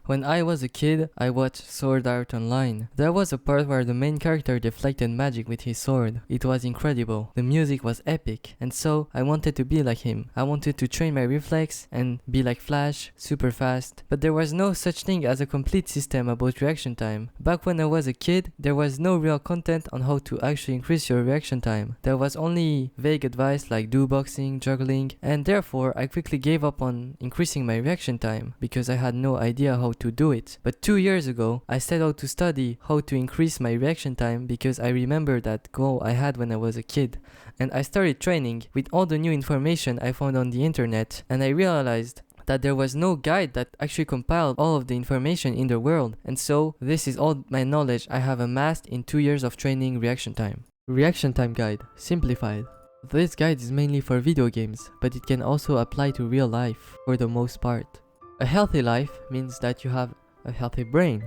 When I was a kid, I watched Sword Art Online. There was a part where the main character deflected magic with his sword. It was incredible. The music was epic, and so I wanted to be like him. I wanted to train my reflex and be like Flash, super fast. But there was no such thing as a complete system about reaction time. Back when I was a kid, there was no real content on how to actually increase your reaction time. There was only vague advice like do boxing, juggling, and therefore I quickly gave up on increasing my reaction time because I had no idea how to do it. But 2 years ago, I set out to study how to increase my reaction time because I remember that goal I had when I was a kid. And I started training with all the new information I found on the internet, and I realized that there was no guide that actually compiled all of the information in the world. And so this is all my knowledge I have amassed in 2 years of training reaction time. Reaction time guide, simplified. This guide is mainly for video games, but it can also apply to real life for the most part. A healthy life means that you have a healthy brain.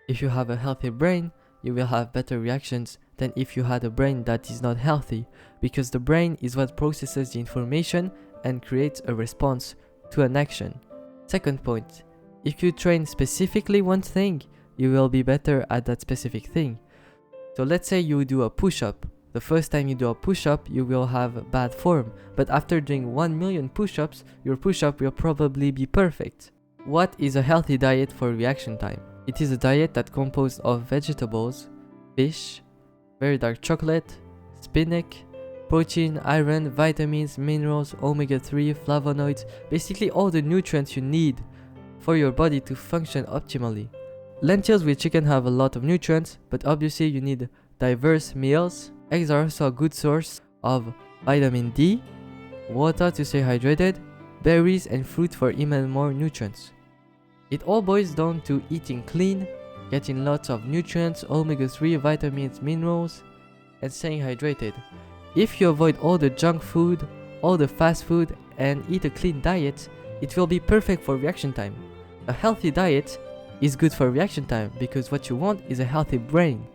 If you have a healthy brain, you will have better reactions than if you had a brain that is not healthy, because the brain is what processes the information and creates a response to an action. Second point, if you train specifically one thing, you will be better at that specific thing. So let's say you do a push-up. The first time you do a push-up, you will have bad form, but after doing 1 million push-ups, your push-up will probably be perfect. What is a healthy diet for reaction time? It is a diet that composed of vegetables, fish, very dark chocolate, spinach, protein, iron, vitamins, minerals, omega-3, flavonoids, basically all the nutrients you need for your body to function optimally. Lentils with chicken have a lot of nutrients, but obviously you need diverse meals. Eggs are also a good source of vitamin D, water to stay hydrated, berries and fruit for even more nutrients. It all boils down to eating clean, getting lots of nutrients, omega-3, vitamins, minerals, and staying hydrated. If you avoid all the junk food, all the fast food, and eat a clean diet, it will be perfect for reaction time. A healthy diet is good for reaction time because what you want is a healthy brain.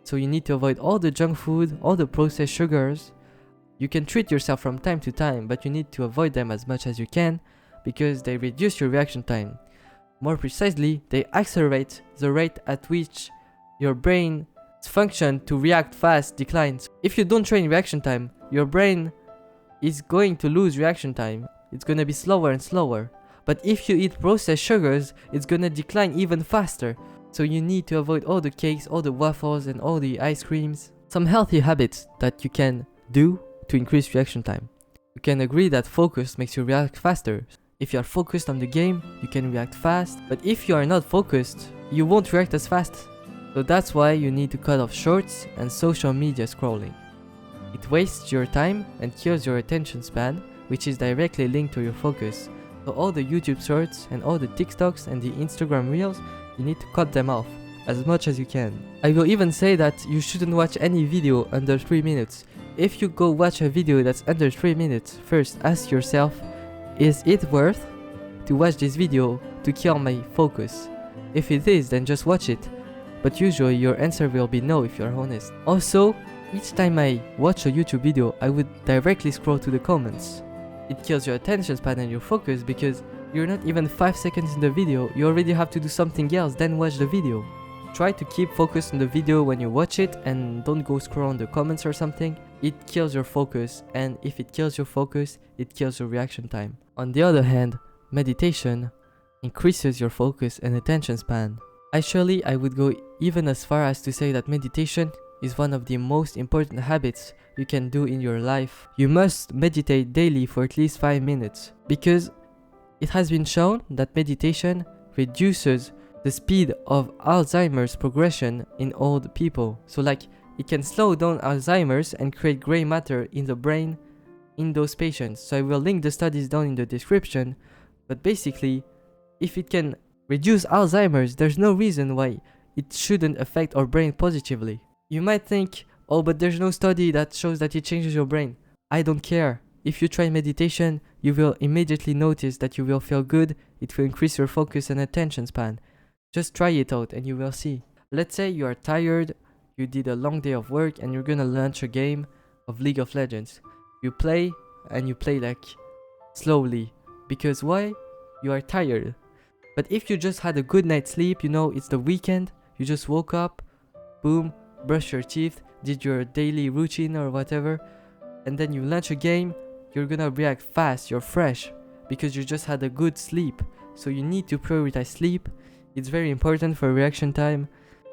So you need to avoid all the junk food, all the processed sugars. You can treat yourself from time to time, but you need to avoid them as much as you can because they reduce your reaction time. More precisely, they accelerate the rate at which your brain's function to react fast declines. If you don't train reaction time, your brain is going to lose reaction time. It's going to be slower and slower. But if you eat processed sugars, it's going to decline even faster. So you need to avoid all the cakes, all the waffles, and all the ice creams. Some healthy habits that you can do to increase reaction time. You can agree that focus makes you react faster. If you are focused on the game, you can react fast. But if you are not focused, you won't react as fast. So that's why you need to cut off shorts and social media scrolling. It wastes your time and kills your attention span, which is directly linked to your focus. So all the YouTube shorts and all the TikToks and the Instagram reels, you need to cut them off as much as you can. I will even say that you shouldn't watch any video under 3 minutes. If you go watch a video that's under 3 minutes, first ask yourself, is it worth to watch this video to kill my focus? If it is, then just watch it. But usually your answer will be no if you're honest. Also, each time I watch a YouTube video, I would directly scroll to the comments. It kills your attention span and your focus because you're not even 5 seconds in the video, you already have to do something else, then watch the video. Try to keep focused on the video when you watch it and don't go scroll on the comments or something. It kills your focus, and if it kills your focus, it kills your reaction time. On the other hand, meditation increases your focus and attention span. Actually, I would go even as far as to say that meditation is one of the most important habits you can do in your life. You must meditate daily for at least 5 minutes because it has been shown that meditation reduces the speed of Alzheimer's progression in old people. So it can slow down Alzheimer's and create gray matter in the brain in those patients. So I will link the studies down in the description. But basically, if it can reduce Alzheimer's, there's no reason why it shouldn't affect our brain positively. You might think, oh, but there's no study that shows that it changes your brain. I don't care. If you try meditation, you will immediately notice that you will feel good, it will increase your focus and attention span. Just try it out and you will see. Let's say you are tired, you did a long day of work and you're gonna launch a game of League of Legends. You play and you play slowly. Because why? You are tired. But if you just had a good night's sleep, you know, it's the weekend, you just woke up, boom, brush your teeth, did your daily routine or whatever, and then you launch a game, you're gonna react fast, you're fresh, because you just had a good sleep. So you need to prioritize sleep. It's very important for reaction time,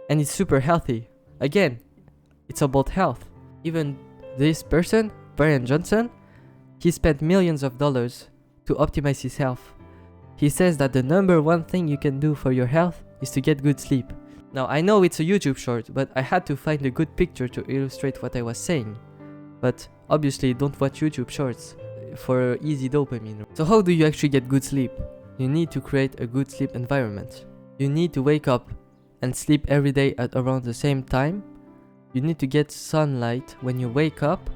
and it's super healthy. Again, it's about health. Even this person, Brian Johnson, he spent millions of dollars to optimize his health. He says that the number one thing you can do for your health is to get good sleep. Now I know it's a YouTube short, but I had to find a good picture to illustrate what I was saying. But obviously don't watch YouTube shorts for easy dopamine. So how do you actually get good sleep? You need to create a good sleep environment. You need to wake up and sleep every day at around the same time. You need to get sunlight when you wake up,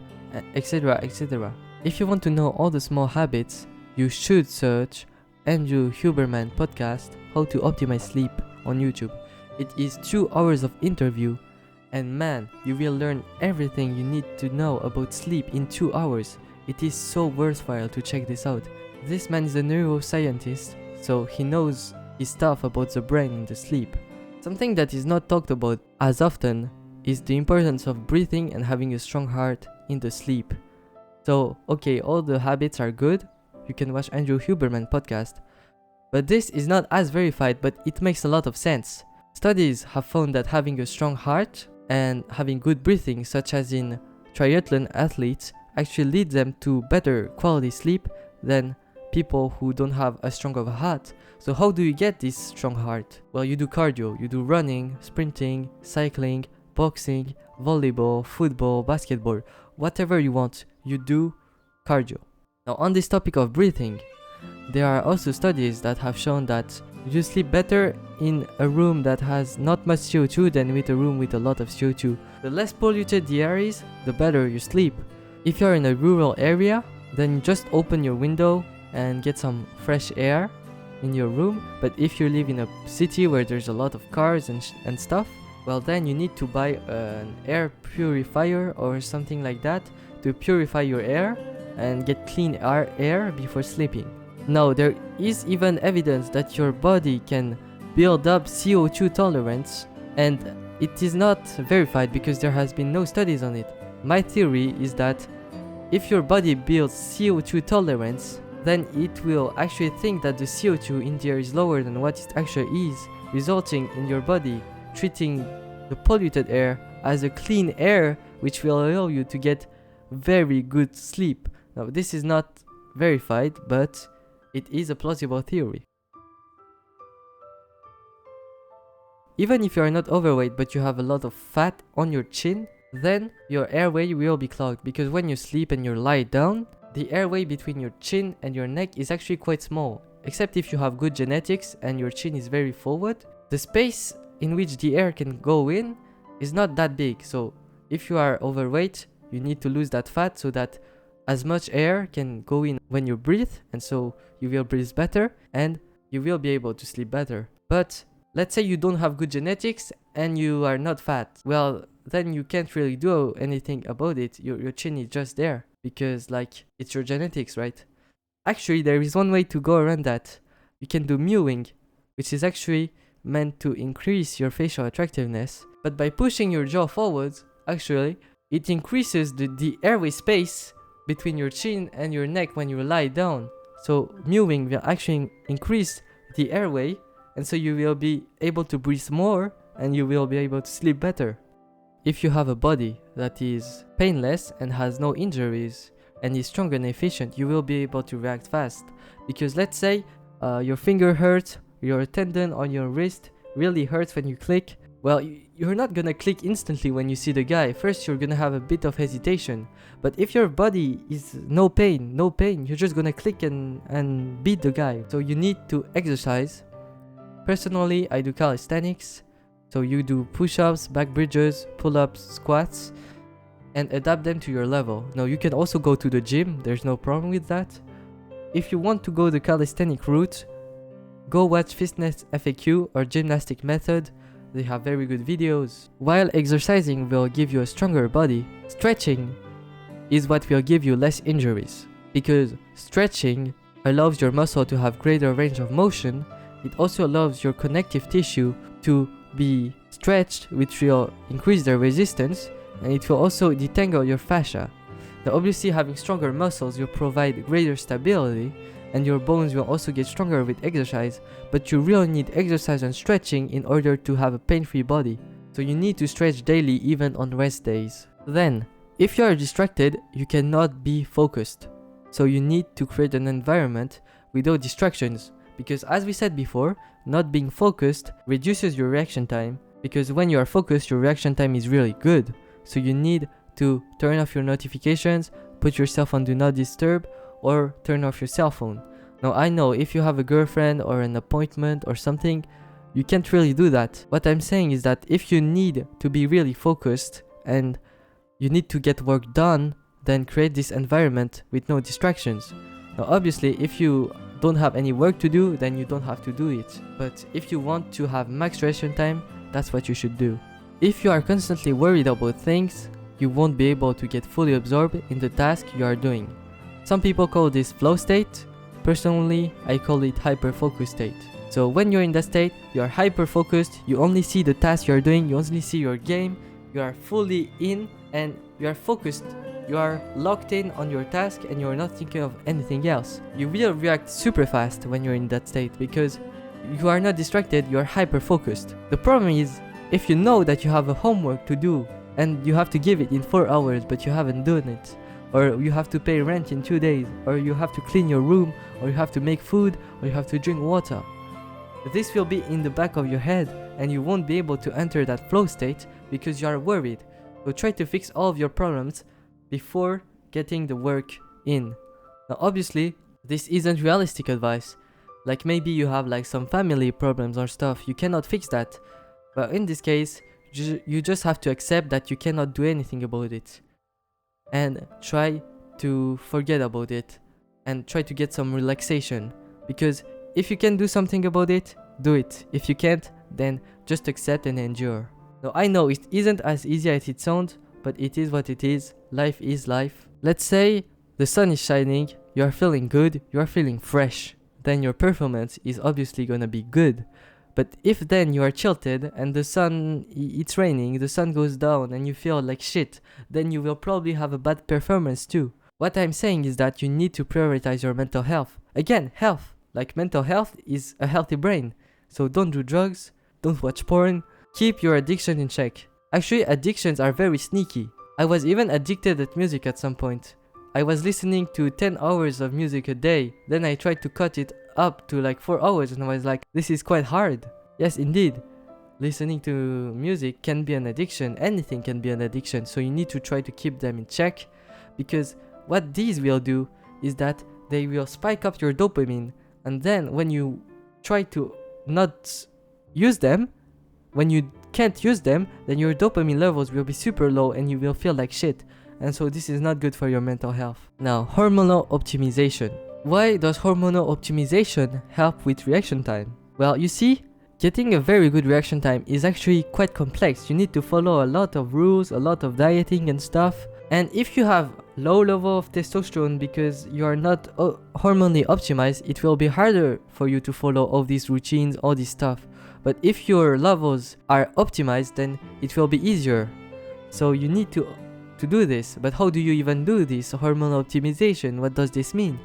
etc, etc. If you want to know all the small habits, you should search Andrew Huberman podcast, How to Optimize Sleep, on YouTube. It is 2 hours of interview, and man, you will learn everything you need to know about sleep in 2 hours. It is so worthwhile to check this out. This man is a neuroscientist, so he knows his stuff about the brain and the sleep. Something that is not talked about as often is the importance of breathing and having a strong heart in the sleep. So, okay, all the habits are good. You can watch Andrew Huberman podcast. But this is not as verified, but it makes a lot of sense. Studies have found that having a strong heart and having good breathing, such as in triathlon athletes, actually lead them to better quality sleep than people who don't have as strong of a heart. So how do you get this strong heart? Well, you do cardio, you do running, sprinting, cycling, boxing, volleyball, football, basketball, whatever you want, you do cardio. Now on this topic of breathing, there are also studies that have shown that you sleep better in a room that has not much CO2 than with a room with a lot of CO2. The less polluted the air is, the better you sleep. If you're in a rural area, then just open your window and get some fresh air in your room. But if you live in a city where there's a lot of cars and stuff, well then you need to buy an air purifier or something like that to purify your air and get clean air before sleeping. Now there is even evidence that your body can build up CO2 tolerance, and it is not verified because there has been no studies on it. My theory is that if your body builds CO2 tolerance, then it will actually think that the CO2 in the air is lower than what it actually is, resulting in your body treating the polluted air as a clean air, which will allow you to get very good sleep. Now this is not verified, but it is a plausible theory. Even if you are not overweight but you have a lot of fat on your chin, then your airway will be clogged, because when you sleep and you lie down, the airway between your chin and your neck is actually quite small. Except if you have good genetics and your chin is very forward, the space in which the air can go in is not that big. So if you are overweight, you need to lose that fat so that as much air can go in when you breathe, and so you will breathe better and you will be able to sleep better. But let's say you don't have good genetics and you are not fat. Well, then you can't really do anything about it. Your chin is just there because like it's your genetics, right? Actually, there is one way to go around that. You can do mewing, which is actually meant to increase your facial attractiveness. But by pushing your jaw forwards, actually, it increases the airway space between your chin and your neck when you lie down. So mewing will actually increase the airway, and so you will be able to breathe more and you will be able to sleep better. If you have a body that is painless and has no injuries and is strong and efficient, you will be able to react fast. Because let's say your finger hurts, your tendon on your wrist really hurts when you click. Well, you're not gonna click instantly when you see the guy. First, you're gonna have a bit of hesitation. But if your body is no pain, you're just gonna click and beat the guy. So you need to exercise. Personally, I do calisthenics. So you do push-ups, back bridges, pull-ups, squats, and adapt them to your level. Now you can also go to the gym, there's no problem with that. If you want to go the calisthenic route, go watch Fitness FAQ or Gymnastic Method. They have very good videos. While exercising will give you a stronger body, stretching is what will give you less injuries. Because stretching allows your muscle to have greater range of motion, it also allows your connective tissue to be stretched, which will increase their resistance, and it will also detangle your fascia. Now obviously having stronger muscles will provide greater stability, and your bones will also get stronger with exercise, but you really need exercise and stretching in order to have a pain-free body. So you need to stretch daily even on rest days. Then, if you are distracted, you cannot be focused. So you need to create an environment without distractions, because as we said before, not being focused reduces your reaction time, because when you are focused, your reaction time is really good. So you need to turn off your notifications, put yourself on do not disturb, or turn off your cell phone. Now I know if you have a girlfriend or an appointment or something, you can't really do that. What I'm saying is that if you need to be really focused and you need to get work done, then create this environment with no distractions. Now obviously if you don't have any work to do, then you don't have to do it. But if you want to have max reaction time, that's what you should do. If you are constantly worried about things, you won't be able to get fully absorbed in the task you are doing. Some people call this flow state. Personally, I call it hyper-focus state. So when you're in that state, you are hyper-focused, you only see the task you're doing, you only see your game, you are fully in and you are focused. You are locked in on your task and you're not thinking of anything else. You will react super fast when you're in that state because you are not distracted, you are hyper-focused. The problem is, if you know that you have a homework to do and you have to give it in 4 hours but you haven't done it, or you have to pay rent in 2 days, or you have to clean your room, or you have to make food, or you have to drink water. This will be in the back of your head and you won't be able to enter that flow state because you are worried. So try to fix all of your problems before getting the work in. Now obviously, this isn't realistic advice. Like maybe you have like some family problems or stuff, you cannot fix that. But in this case, you just have to accept that you cannot do anything about it. And try to forget about it and try to get some relaxation, because if you can do something about it, do it. If you can't, then just accept and endure. Now I know it isn't as easy as it sounds, but it is what it is. Life is life. Let's say the sun is shining, you are feeling good, you are feeling fresh, then your performance is obviously gonna be good. But if then you are tilted and the sun, it's raining, the sun goes down and you feel like shit, then you will probably have a bad performance too. What I'm saying is that you need to prioritize your mental health. Again, health. Like mental health is a healthy brain. So don't do drugs, don't watch porn, keep your addiction in check. Actually, addictions are very sneaky. I was even addicted at music at some point. I was listening to 10 hours of music a day, then I tried to cut it up to like 4 hours and I was like, this is quite hard. Yes, indeed. Listening to music can be an addiction, anything can be an addiction, so you need to try to keep them in check, because what these will do is that they will spike up your dopamine, and then when you try to not use them, when you can't use them, then your dopamine levels will be super low and you will feel like shit. And so this is not good for your mental health. Now, hormonal optimization. Why does hormonal optimization help with reaction time? Well, you see, getting a very good reaction time is actually quite complex. You need to follow a lot of rules, a lot of dieting and stuff. And if you have low level of testosterone because you are not hormonally optimized, it will be harder for you to follow all these routines, all this stuff. But if your levels are optimized, then it will be easier. So you need to do this. But how do you even do this hormonal optimization? What does this mean?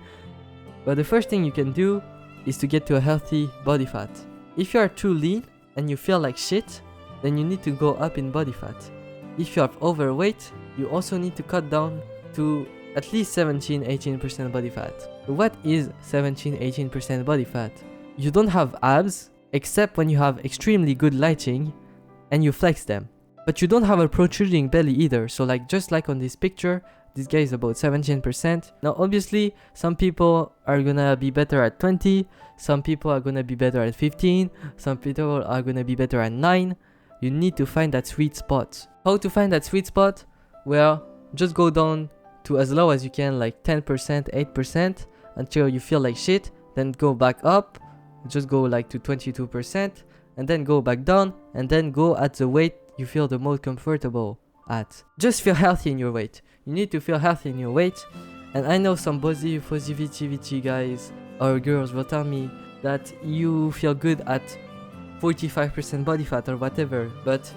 Well, the first thing you can do is to get to a healthy body fat. If you are too lean and you feel like shit, then you need to go up in body fat. If you are overweight, you also need to cut down to at least 17-18% body fat. What is 17-18% body fat? You don't have abs except when you have extremely good lighting and you flex them. But you don't have a protruding belly either, so like just like on this picture, this guy is about 17%. Now obviously, some people are gonna be better at 20, some people are gonna be better at 15, some people are gonna be better at 9. You need to find that sweet spot. How to find that sweet spot? Well, just go down to as low as you can, like 10%, 8%, until you feel like shit, then go back up, just go like to 22%, and then go back down, and then go at the weight you feel the most comfortable at. Just feel healthy in your weight. You need to feel healthy in your weight. And I know some body positivity guys or girls will tell me, that you feel good at 45% body fat or whatever, but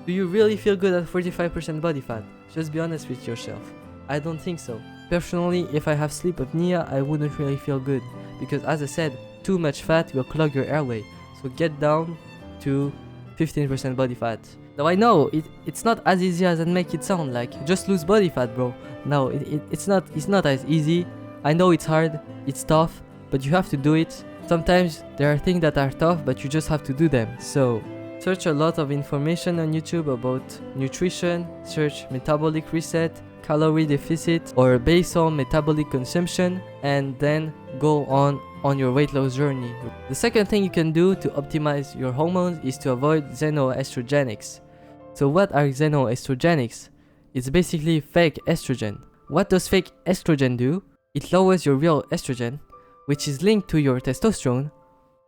do you really feel good at 45% body fat? Just be honest with yourself. I don't think so. Personally, if I have sleep apnea, I wouldn't really feel good, because as I said, too much fat will clog your airway. So get down to 15% body fat. Now I know it's not as easy as I make it sound, like just lose body fat, bro. No, it's not as easy. I know it's hard, it's tough, but you have to do it. Sometimes there are things that are tough, but you just have to do them. So search a lot of information on YouTube about nutrition, search metabolic reset, calorie deficit, or basal metabolic consumption, and then go on your weight loss journey. The second thing you can do to optimize your hormones is to avoid xenoestrogenics. So what are xenoestrogenics? It's basically fake estrogen. What does fake estrogen do? It lowers your real estrogen, which is linked to your testosterone,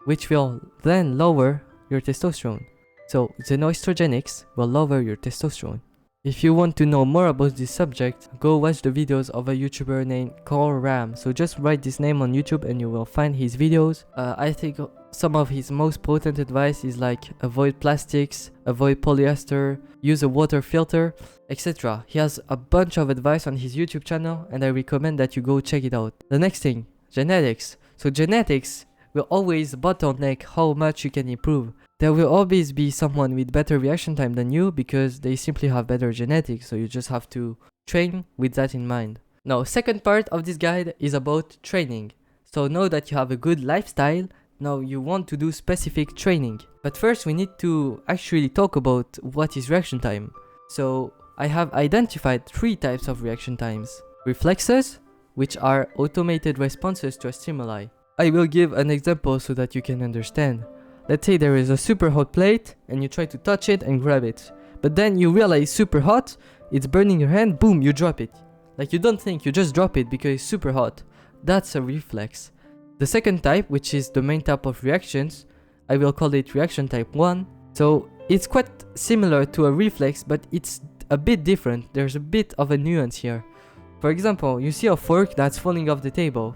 which will then lower your testosterone. So xenoestrogenics will lower your testosterone. If you want to know more about this subject, go watch the videos of a YouTuber named Carl Ram. So just write this name on YouTube and you will find his videos. I think some of his most potent advice is like avoid plastics, avoid polyester, use a water filter, etc. He has a bunch of advice on his YouTube channel and I recommend that you go check it out. The next thing, genetics. So genetics will always bottleneck how much you can improve. There will always be someone with better reaction time than you because they simply have better genetics, so you just have to train with that in mind. Now, second part of this guide is about training. So know that you have a good lifestyle, now you want to do specific training. But first we need to actually talk about what is reaction time. So I have identified 3 types of reaction times. Reflexes, which are automated responses to a stimuli. I will give an example so that you can understand. Let's say there is a super hot plate and you try to touch it and grab it. But then you realize super hot, it's burning your hand, boom, you drop it. Like you don't think, you just drop it because it's super hot. That's a reflex. The second type, which is the main type of reactions, I will call it reaction type 1. So it's quite similar to a reflex, but it's a bit different. There's a bit of a nuance here. For example, you see a fork that's falling off the table.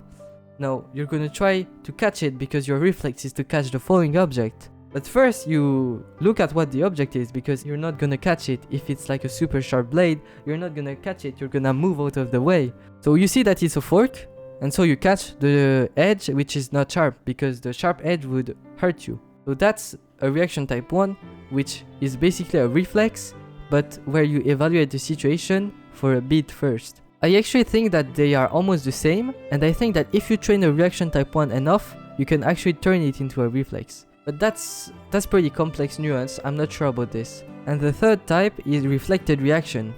Now, you're gonna try to catch it because your reflex is to catch the falling object. But first, you look at what the object is because you're not gonna catch it. If it's like a super sharp blade, you're not gonna catch it, you're gonna move out of the way. So you see that it's a fork, and so you catch the edge which is not sharp because the sharp edge would hurt you. So that's a reaction type 1, which is basically a reflex, but where you evaluate the situation for a bit first. I actually think that they are almost the same, and I think that if you train a reaction type 1 enough, you can actually turn it into a reflex. But that's pretty complex nuance, I'm not sure about this. And the third type is reflected reaction.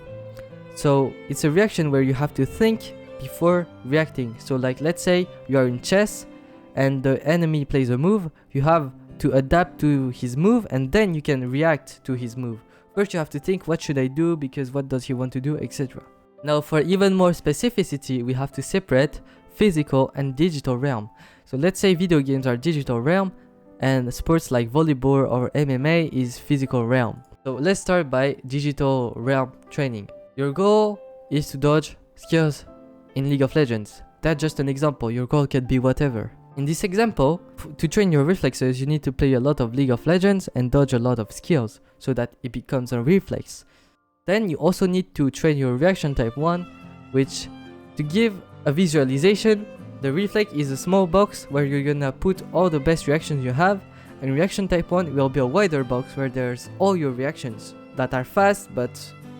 So it's a reaction where you have to think before reacting. So like let's say you are in chess and the enemy plays a move, you have to adapt to his move and then you can react to his move. First you have to think, what should I do, because what does he want to do, etc. Now for even more specificity, we have to separate physical and digital realm. So let's say video games are digital realm and sports like volleyball or MMA is physical realm. So let's start by digital realm training. Your goal is to dodge skills in League of Legends. That's just an example, your goal can be whatever. In this example, to train your reflexes, you need to play a lot of League of Legends and dodge a lot of skills so that it becomes a reflex. Then you also need to train your reaction type 1, which, to give a visualization, the reflex is a small box where you're gonna put all the best reactions you have, and reaction type 1 will be a wider box where there's all your reactions that are fast but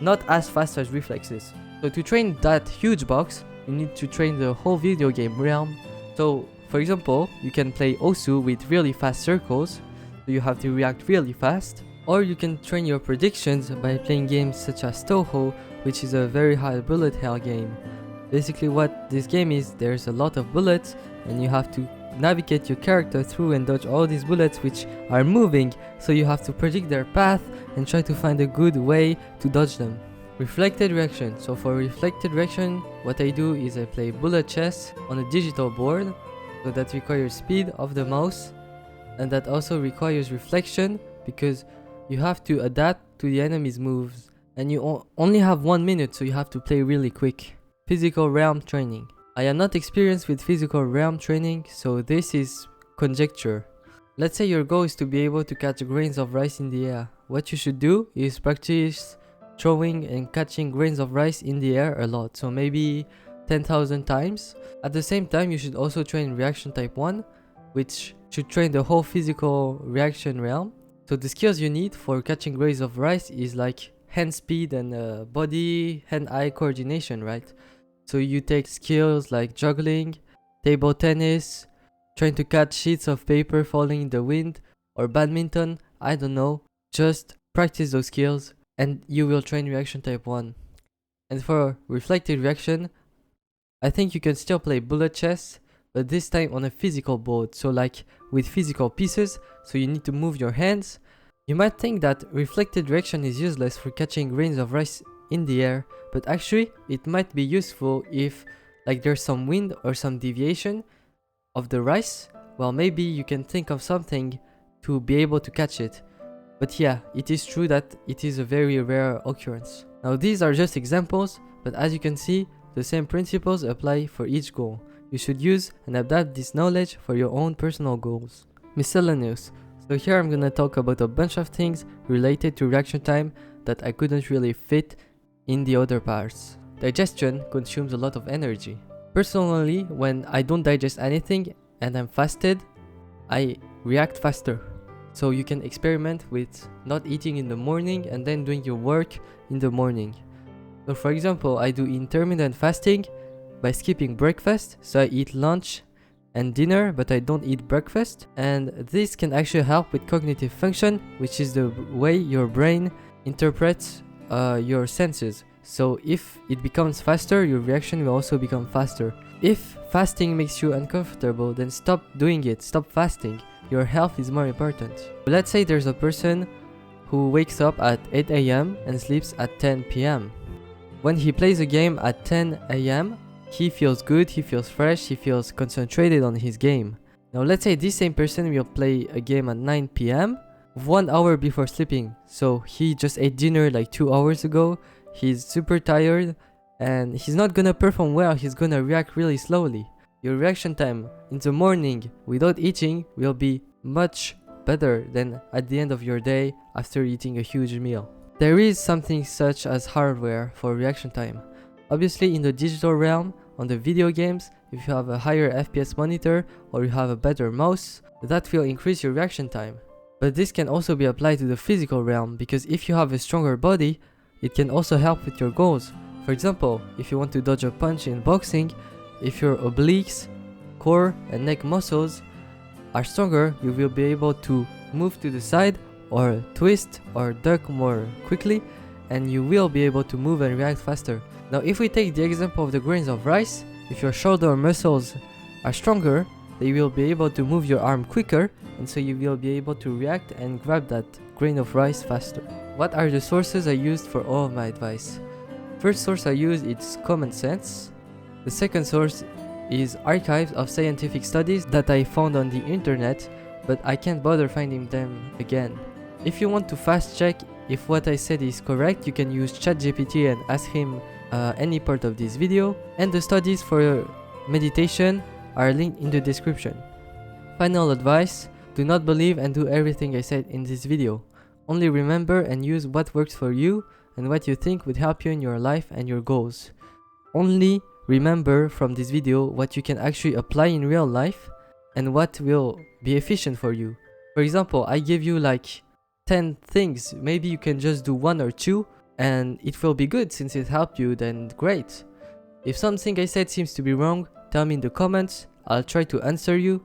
not as fast as reflexes. So to train that huge box, you need to train the whole video game realm. So for example, you can play Osu with really fast circles, so you have to react really fast. Or you can train your predictions by playing games such as Toho, which is a very high bullet hell game. Basically what this game is, there's a lot of bullets and you have to navigate your character through and dodge all these bullets which are moving, so you have to predict their path and try to find a good way to dodge them. Reflected reaction. So for reflected reaction, what I do is I play bullet chess on a digital board, so that requires speed of the mouse and that also requires reflection because you have to adapt to the enemy's moves and you only have 1 minute, so you have to play really quick. Physical realm training. I am not experienced with physical realm training, so this is conjecture. Let's say your goal is to be able to catch grains of rice in the air. What you should do is practice throwing and catching grains of rice in the air a lot, so maybe 10,000 times. At the same time, you should also train reaction type 1, which should train the whole physical reaction realm. So the skills you need for catching grains of rice is like hand speed and body hand-eye coordination, right? So you take skills like juggling, table tennis, trying to catch sheets of paper falling in the wind, or badminton, I don't know. Just practice those skills and you will train reaction type 1. And for reflected reaction, I think you can still play bullet chess, but this time on a physical board, so like with physical pieces, so you need to move your hands. You might think that reflected reaction is useless for catching grains of rice in the air, but actually it might be useful if like there's some wind or some deviation of the rice. Well, maybe you can think of something to be able to catch it. But yeah, it is true that it is a very rare occurrence. Now these are just examples, but as you can see, the same principles apply for each goal. You should use and adapt this knowledge for your own personal goals. Miscellaneous. So here I'm gonna talk about a bunch of things related to reaction time that I couldn't really fit in the other parts. Digestion consumes a lot of energy. Personally, when I don't digest anything and I'm fasted, I react faster. So you can experiment with not eating in the morning and then doing your work in the morning. So for example, I do intermittent fasting by skipping breakfast, so I eat lunch and dinner, but I don't eat breakfast, and this can actually help with cognitive function, which is the way your brain interprets your senses. So if it becomes faster, your reaction will also become faster. If fasting makes you uncomfortable, then stop doing it, stop fasting. Your health is more important. Let's say there's a person who wakes up at 8 AM and sleeps at 10 PM. When he plays a game at 10 AM, he feels good, he feels fresh, he feels concentrated on his game. Now let's say this same person will play a game at 9 PM, 1 hour before sleeping. So he just ate dinner like 2 hours ago, he's super tired, and he's not gonna perform well, he's gonna react really slowly. Your reaction time in the morning without eating will be much better than at the end of your day after eating a huge meal. There is something such as hardware for reaction time. Obviously in the digital realm, on the video games, if you have a higher FPS monitor or you have a better mouse, that will increase your reaction time. But this can also be applied to the physical realm, because if you have a stronger body, it can also help with your goals. For example, if you want to dodge a punch in boxing, if your obliques, core and neck muscles are stronger, you will be able to move to the side or twist or duck more quickly, and you will be able to move and react faster. Now if we take the example of the grains of rice, if your shoulder muscles are stronger, then you will be able to move your arm quicker, and so you will be able to react and grab that grain of rice faster. What are the sources I used for all of my advice? First source I use is common sense. The second source is archives of scientific studies that I found on the internet, but I can't bother finding them again. If you want to fast check if what I said is correct, you can use ChatGPT and ask him any part of this video, and the studies for meditation are linked in the description. Final advice: do not believe and do everything I said in this video. Only remember and use what works for you and what you think would help you in your life and your goals. Only remember from this video what you can actually apply in real life and what will be efficient for you. For example, I give you like 10 things, maybe you can just do 1 or 2 and it will be good. Since it helped you, then great. If something I said seems to be wrong, tell me in the comments, I'll try to answer you.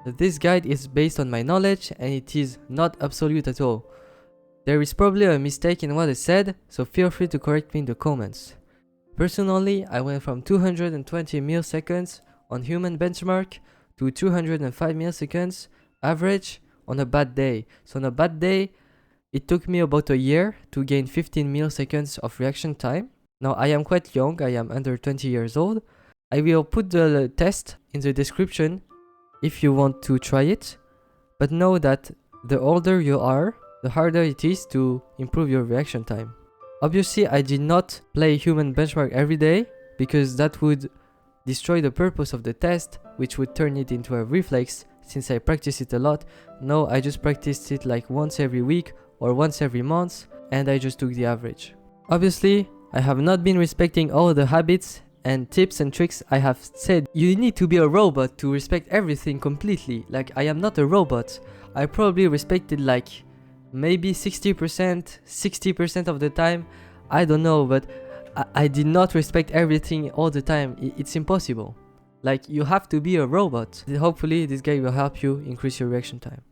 This guide is based on my knowledge and it is not absolute at all. There is probably a mistake in what I said, so feel free to correct me in the comments. Personally, I went from 220 milliseconds on human benchmark to 205 milliseconds average on a bad day. So on a bad day, it took me about a year to gain 15 milliseconds of reaction time. Now I am quite young, I am under 20 years old. I will put the test in the description if you want to try it. But know that the older you are, the harder it is to improve your reaction time. Obviously, I did not play human benchmark every day because that would destroy the purpose of the test, which would turn it into a reflex, since I practice it a lot. No, I just practiced it like once every week or once every month, and I just took the average. Obviously, I have not been respecting all the habits and tips and tricks I have said. You need to be a robot to respect everything completely. Like, I am not a robot. I probably respected like maybe 60%, 60% of the time. I don't know, but I did not respect everything all the time. It's impossible. Like, you have to be a robot. Hopefully this guy will help you increase your reaction time.